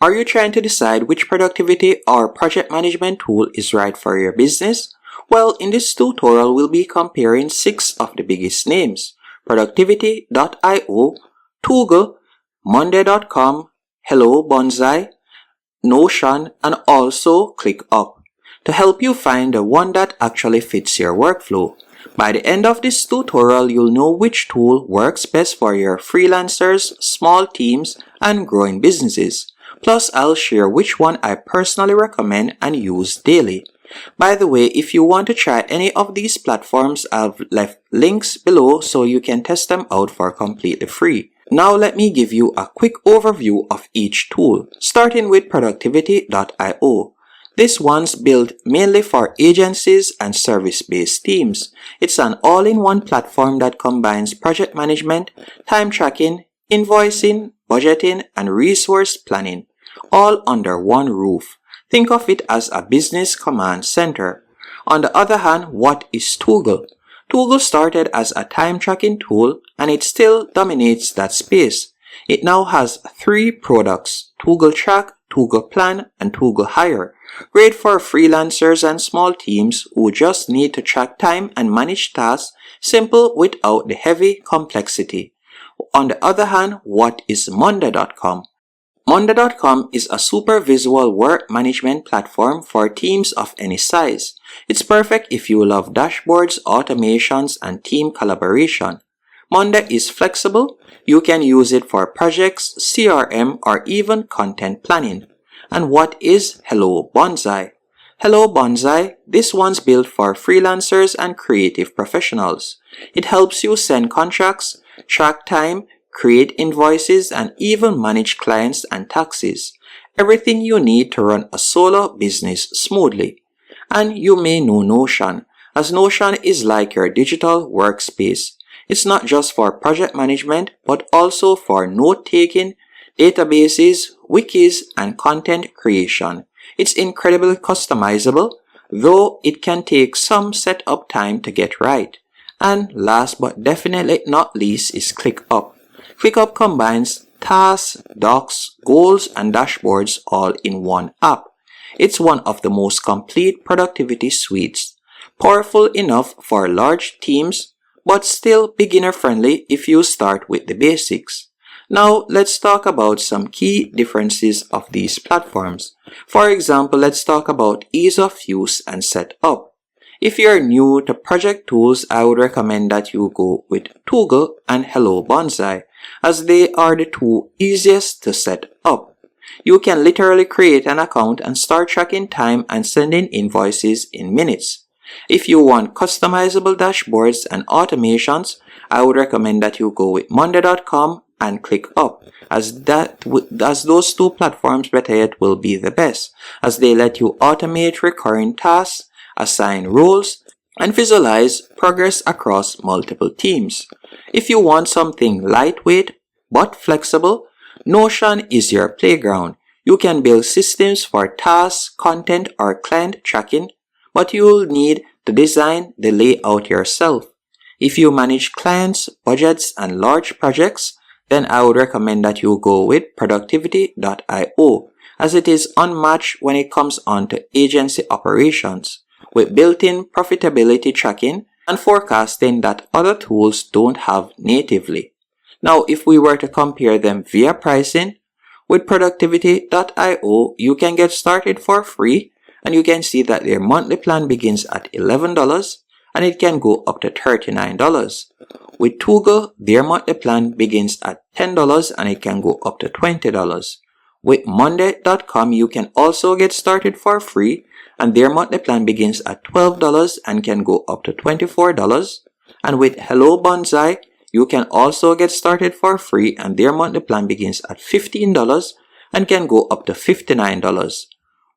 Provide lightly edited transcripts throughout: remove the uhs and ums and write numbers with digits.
Are you trying to decide which productivity or project management tool is right for your business? Well, in this tutorial, we'll be comparing 6 of the biggest names: Productivity.io, Toggl, Monday.com, Hello Bonsai, Notion, and also ClickUp, to help you find the one that actually fits your workflow. By the end of this tutorial, you'll know which tool works best for your freelancers, small teams, and growing businesses. Plus, I'll share which one I personally recommend and use daily. By the way, if you want to try any of these platforms, I've left links below so you can test them out for completely free. Now let me give you a quick overview of each tool, starting with Productivity.io. This one's built mainly for agencies and service-based teams. It's an all-in-one platform that combines project management, time tracking, invoicing, budgeting, and resource planning, all under one roof. Think of it as a business command center. On the other hand, what is Toggl? Toggl started as a time tracking tool and it still dominates that space. It now has 3 products: Toggl Track, Toggl Plan, and Toggl Hire. Great for freelancers and small teams who just need to track time and manage tasks, simple without the heavy complexity. On the other hand, what is Monday.com? Monday.com is a super visual work management platform for teams of any size. It's perfect if you love dashboards, automations, and team collaboration. Monday is flexible. You can use it for projects, CRM, or even content planning. And what is Hello Bonsai? Hello Bonsai, this one's built for freelancers and creative professionals. It helps you send contracts, track time, create invoices, and even manage clients and taxes. Everything you need to run a solo business smoothly. And you may know Notion, as Notion is like your digital workspace. It's not just for project management, but also for note-taking, databases, wikis, and content creation. It's incredibly customizable, though it can take some setup time to get right. And last but definitely not least is ClickUp. ClickUp combines tasks, docs, goals, and dashboards all in one app. It's one of the most complete productivity suites, powerful enough for large teams, but still beginner-friendly if you start with the basics. Now, let's talk about some key differences of these platforms. For example, let's talk about ease of use and setup. If you're new to project tools, I would recommend that you go with Toggl and Hello Bonsai, as they are the 2 easiest to set up. You can literally create an account and start tracking time and sending invoices in minutes. If you want customizable dashboards and automations, I would recommend that you go with Monday.com and ClickUp, as those 2 platforms better yet will be the best, as they let you automate recurring tasks, assign roles, and visualize progress across multiple teams. If you want something lightweight but flexible, Notion is your playground. You can build systems for tasks, content, or client tracking, but you'll need to design the layout yourself. If you manage clients, budgets, and large projects, then I would recommend that you go with Productivity.io, as it is unmatched when it comes on to agency operations, with built-in profitability tracking and forecasting that other tools don't have natively. Now, if we were to compare them via pricing, with Productivity.io, you can get started for free, and you can see that their monthly plan begins at $11 and it can go up to $39. With Toggl, their monthly plan begins at $10 and it can go up to $20. With Monday.com, you can also get started for free, and their monthly plan begins at $12 and can go up to $24. And with Hello Bonsai, you can also get started for free, and their monthly plan begins at $15 and can go up to $59.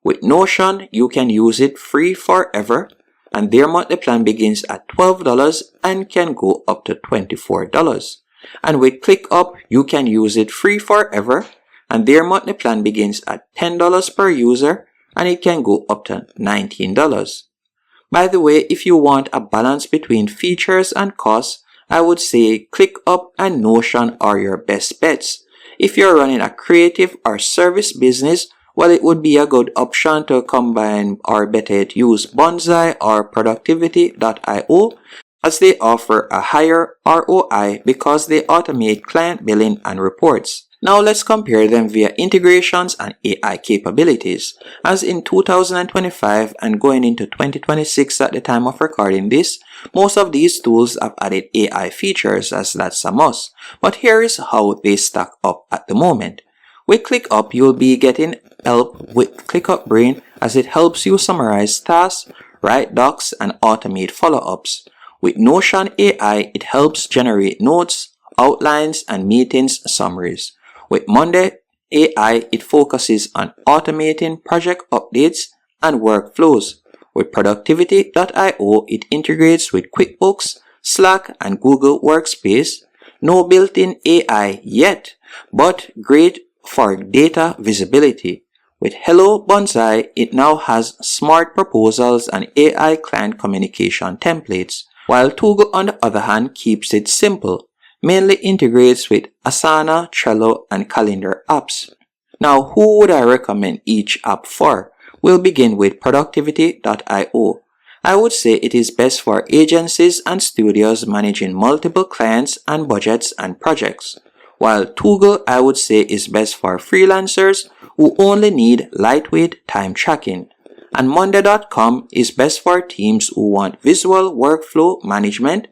With Notion, you can use it free forever, and their monthly plan begins at $12 and can go up to $24. And with ClickUp, you can use it free forever, and their monthly plan begins at $10 per user and it can go up to $19. By the way, if you want a balance between features and costs, I would say ClickUp and Notion are your best bets. If you're running a creative or service business, well, it would be a good option to combine or better yet use Bonsai or productivity.io, as they offer a higher ROI because they automate client billing and reports. Now let's compare them via integrations and AI capabilities. As in 2025 and going into 2026 at the time of recording this, most of these tools have added AI features, as that's a must. But here is how they stack up at the moment. With ClickUp, you'll be getting help with ClickUp Brain, as it helps you summarize tasks, write docs, and automate follow-ups. With Notion AI, it helps generate notes, outlines, and meetings summaries. With Monday AI, it focuses on automating project updates and workflows. With productivity.io, it integrates with QuickBooks, Slack, and Google Workspace. No built-in AI yet, but great for data visibility. With Hello Bonsai, it now has smart proposals and AI client communication templates, while Toggl, on the other hand, keeps it simple, mainly integrates with Asana, Trello, and calendar apps. Now, who would I recommend each app for? We'll begin with productivity.io. I would say it is best for agencies and studios managing multiple clients and budgets and projects, while Toggl, I would say, is best for freelancers who only need lightweight time tracking. And Monday.com is best for teams who want visual workflow management,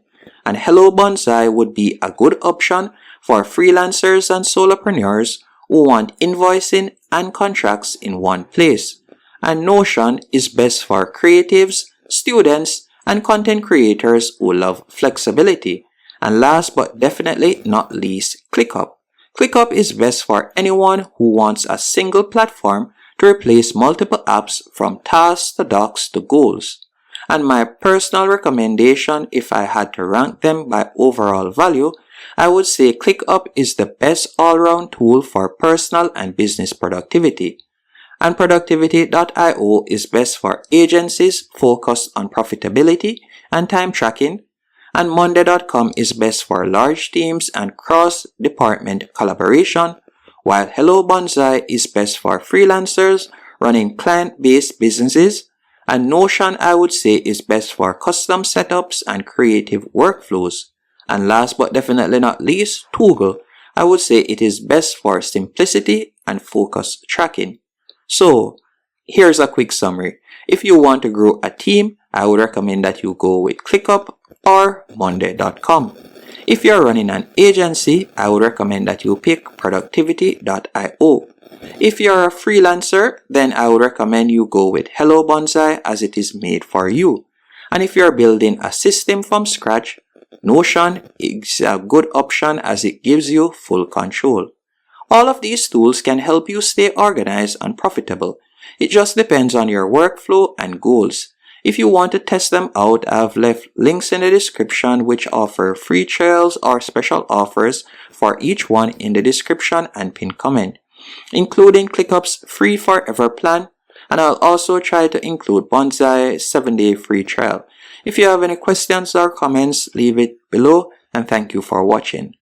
and Hello Bonsai would be a good option for freelancers and solopreneurs who want invoicing and contracts in one place. And Notion is best for creatives, students, and content creators who love flexibility. And last but definitely not least, ClickUp. ClickUp is best for anyone who wants a single platform to replace multiple apps from tasks to docs to goals. And my personal recommendation, if I had to rank them by overall value, I would say ClickUp is the best all-round tool for personal and business productivity. And productivity.io is best for agencies focused on profitability and time tracking. And Monday.com is best for large teams and cross-department collaboration, while Hello Bonsai is best for freelancers running client-based businesses, and Notion, I would say, is best for custom setups and creative workflows. And last but definitely not least, Toggl, I would say it is best for simplicity and focus tracking. So, here's a quick summary. If you want to grow a team, I would recommend that you go with ClickUp or Monday.com. If you're running an agency, I would recommend that you pick productivity.io. If you're a freelancer, then I would recommend you go with Hello Bonsai, as it is made for you. And if you're building a system from scratch, Notion is a good option as it gives you full control. All of these tools can help you stay organized and profitable. It just depends on your workflow and goals. If you want to test them out, I've left links in the description which offer free trials or special offers for each one in the description and pinned comment, including ClickUp's free forever plan, and I'll also try to include Bonsai 7-day free trial. If you have any questions or comments, leave it below, and thank you for watching.